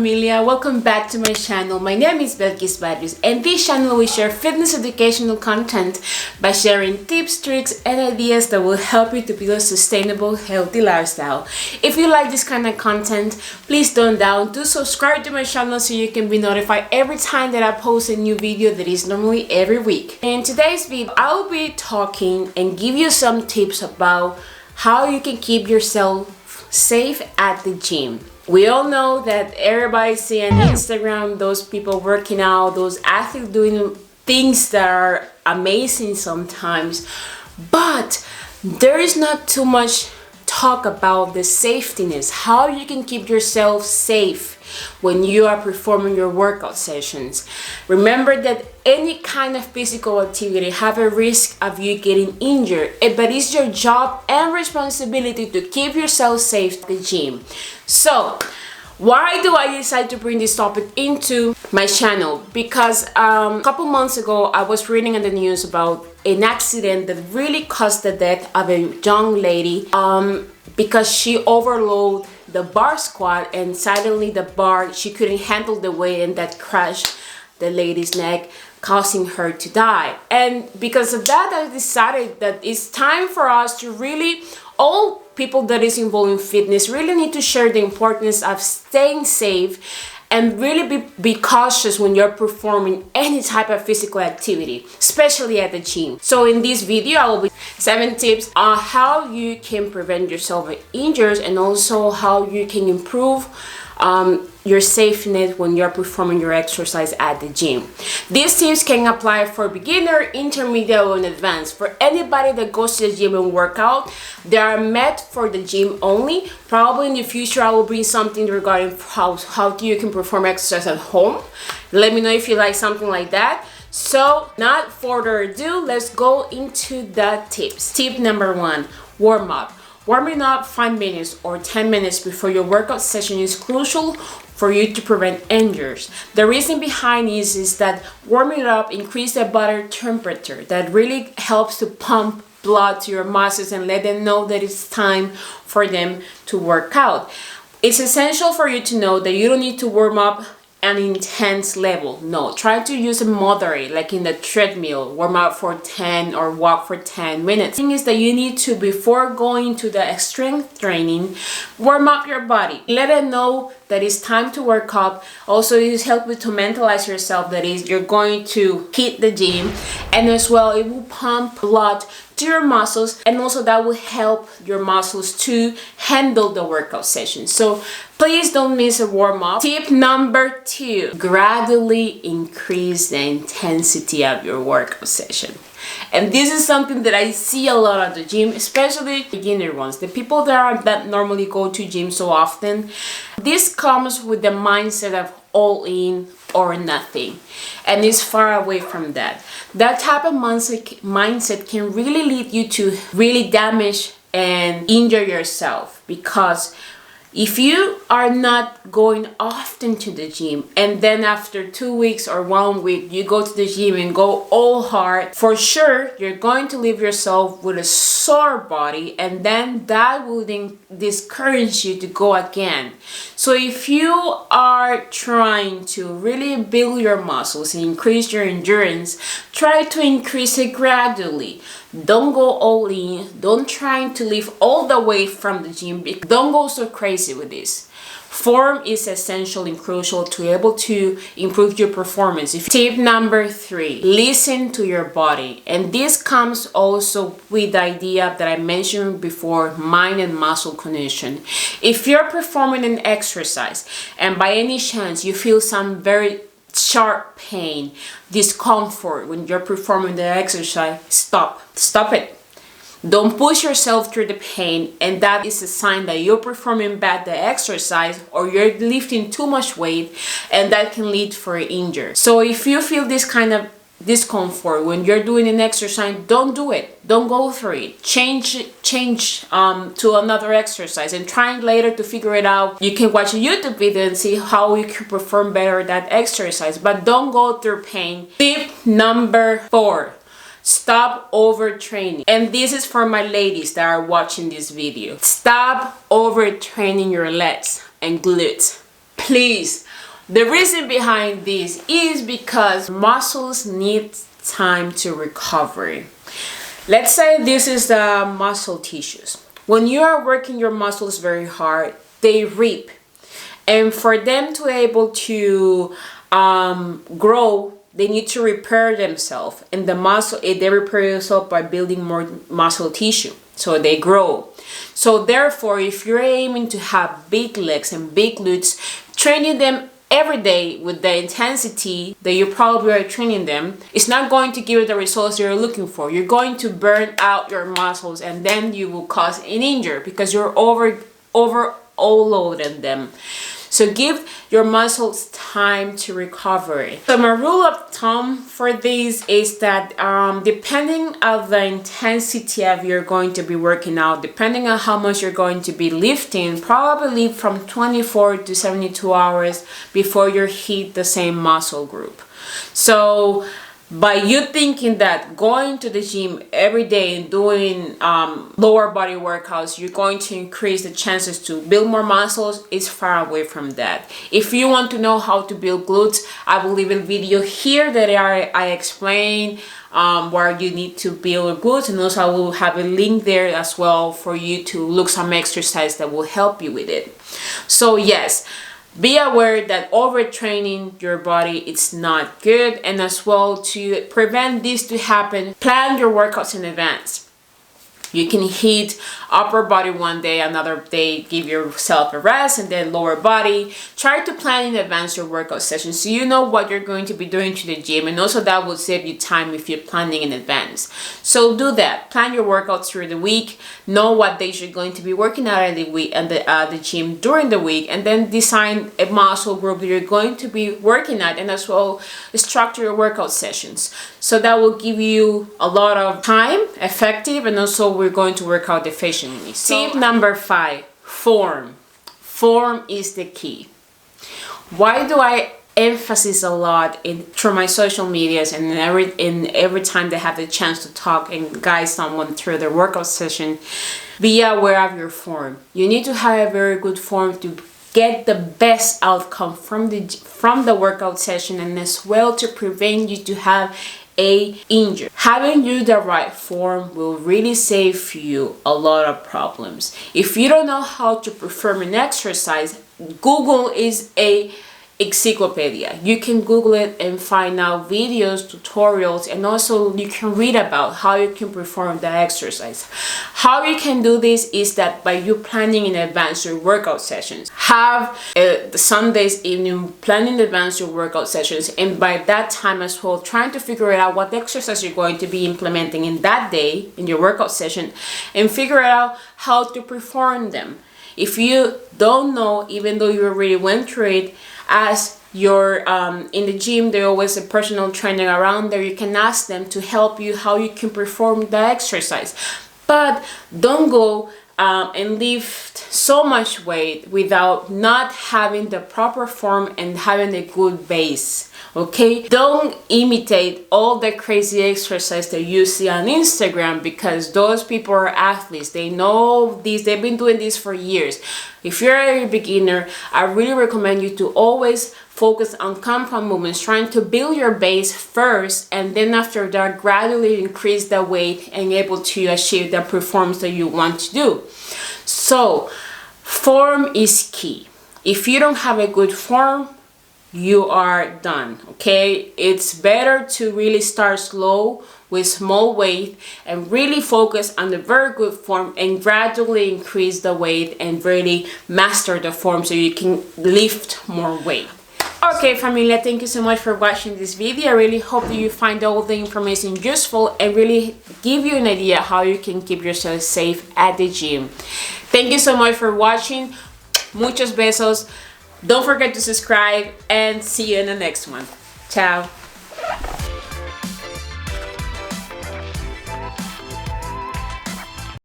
familia, welcome back to my channel. My name is Belkys Barrios, and this channel we share fitness educational content by sharing tips, tricks and ideas that will help you to build a sustainable, healthy lifestyle. If you like this kind of content, please don't doubt to subscribe to my channel so you can be notified every time that I post a new video that is normally every week. In today's video, I'll be talking and give you some tips about how you can keep yourself safe at the gym. We all know that everybody see on Instagram those people working out, those athletes doing things that are amazing sometimes, but there is not too much talk about the safetiness, how you can keep yourself safe when you are performing your workout sessions. Remember that any kind of physical activity have a risk of you getting injured, but it's your job and responsibility to keep yourself safe at the gym. So why do I decide to bring this topic into my channel? Because a couple months ago I was reading in the news about an accident that really caused the death of a young lady because she overloaded the bar squat, and suddenly the bar, she couldn't handle the weight, and that crushed the lady's neck, causing her to die. And because of that, I decided that it's time for us to really, all people that is involved in fitness really need to share the importance of staying safe and really be cautious when you're performing any type of physical activity, especially at the gym. So in this video, I will be 7 tips on how you can prevent yourself from injuries and also how you can improve your safeness when you're performing your exercise at the gym. These tips can apply for beginner, intermediate, or advanced. For anybody that goes to the gym and work out, they are meant for the gym only. Probably in the future I will bring something regarding how you can perform exercise at home. Let me know if you like something like that. So not further ado, let's go into the tips. Tip number 1, warm up. Warming up 5 minutes or 10 minutes before your workout session is crucial for you to prevent injuries. The reason behind this is that warming up increases the body temperature. That really helps to pump blood to your muscles and let them know that it's time for them to work out. It's essential for you to know that you don't need to warm up an intense level. No, try to use a moderate, like in the treadmill, warm up for 10 or walk for 10 minutes. The thing is that you need to, before going to the strength training, warm up your body. Let them know that it's time to work up. Also, it helps you to mentalize yourself that is you're going to hit the gym, and as well it will pump blood to your muscles, and also that will help your muscles to handle the workout session. So please don't miss a warm-up. Tip number 2, gradually increase the intensity of your workout session. And this is something that I see a lot at the gym, especially beginner ones, the people that normally go to gym so often. This comes with the mindset of all in or nothing, and it's far away from that. That type of mindset can really lead you to really damage and injure yourself, because if you are not going often to the gym and then after 2 weeks or 1 week you go to the gym and go all hard, for sure you're going to leave yourself with a sore body, and then that will then discourage you to go again. So if you are trying to really build your muscles and increase your endurance, try to increase it gradually. Don't go all in. Don't try to lift all the weight from the gym. Don't go so crazy with this. Form is essential and crucial to be able to improve your performance. Tip number 3, listen to your body. And this comes also with the idea that I mentioned before, mind and muscle connection. If you're performing an exercise and by any chance you feel some very sharp pain, discomfort when you're performing the exercise, stop it. Don't push yourself through the pain, and that is a sign that you're performing bad the exercise or you're lifting too much weight, and that can lead for an injury. So if you feel this kind of discomfort when you're doing an exercise, don't do it. Don't go through it. Change to another exercise and try later to figure it out. You can watch a YouTube video and see how you can perform better that exercise, but don't go through pain. Tip number 4, stop overtraining. And this is for my ladies that are watching this video. Stop overtraining your legs and glutes. Please, The reason behind this is because muscles need time to recover. Let's say this is the muscle tissues. When you are working your muscles very hard, they rip. And for them to be able to grow, they need to repair themselves. And the muscle, they repair themselves by building more muscle tissue. So they grow. So therefore, if you're aiming to have big legs and big glutes, training them every day with the intensity that you probably are training them, it's not going to give you the results you're looking for. You're going to burn out your muscles, and then you will cause an injury because you're overloading them. So give your muscles time to recover. So my rule of thumb for this is that depending on the intensity of you're going to be working out, depending on how much you're going to be lifting, probably from 24 to 72 hours before you hit the same muscle group. So by you thinking that going to the gym every day and doing lower body workouts, you're going to increase the chances to build more muscles, is far away from that. If you want to know how to build glutes, I will leave a video here that I explain where you need to build glutes, and also I will have a link there as well for you to look some exercise that will help you with it. So yes, be aware that overtraining your body, it's not good. And as well, to prevent this to happen, plan your workouts in advance. You can hit upper body one day, another day give yourself a rest, and then lower body. Try to plan in advance your workout sessions so you know what you're going to be doing to the gym, and also that will save you time if you're planning in advance. So do that. Plan your workouts through the week. Know what days you're going to be working out at the week and the gym during the week, and then design a muscle group that you're going to be working at, and as well structure your workout sessions. So that will give you a lot of time, effective, and also we're going to work out efficiently. Tip number 5, form. Form is the key. Why do I emphasize a lot through my social medias and every time they have the chance to talk and guide someone through their workout session? Be aware of your form. You need to have a very good form to get the best outcome from the workout session, and as well to prevent you to have a injury. Having you the right form will really save you a lot of problems. If you don't know how to perform an exercise, Google is a encyclopedia. You can Google it and find out videos, tutorials, and also you can read about how you can perform the exercise. How you can do this is that by you planning in advance your workout sessions. Have the Sundays evening, plan in advance your workout sessions, and by that time as well, trying to figure out what exercise you're going to be implementing in that day in your workout session, and figure out how to perform them. If you don't know, even though you already went through it, as you're in the gym, there's always a personal trainer around there. You can ask them to help you how you can perform the exercise. But don't go and lift so much weight without not having the proper form and having a good base. Okay, don't imitate all the crazy exercise that you see on Instagram, because those people are athletes. They know this, they've been doing this for years. If you're a beginner, I really recommend you to always focus on compound movements, trying to build your base first, and then after that gradually increase the weight and able to achieve the performance that you want to do. So form is key. If you don't have a good form, you are done. Okay, it's better to really start slow with small weight and really focus on the very good form and gradually increase the weight and really master the form so you can lift more weight. Okay, familia, thank you so much for watching this video. I really hope that you find all the information useful and really give you an idea how you can keep yourself safe at the gym. Thank you so much for watching. Muchos besos. Don't forget to subscribe, and see you in the next one. Ciao.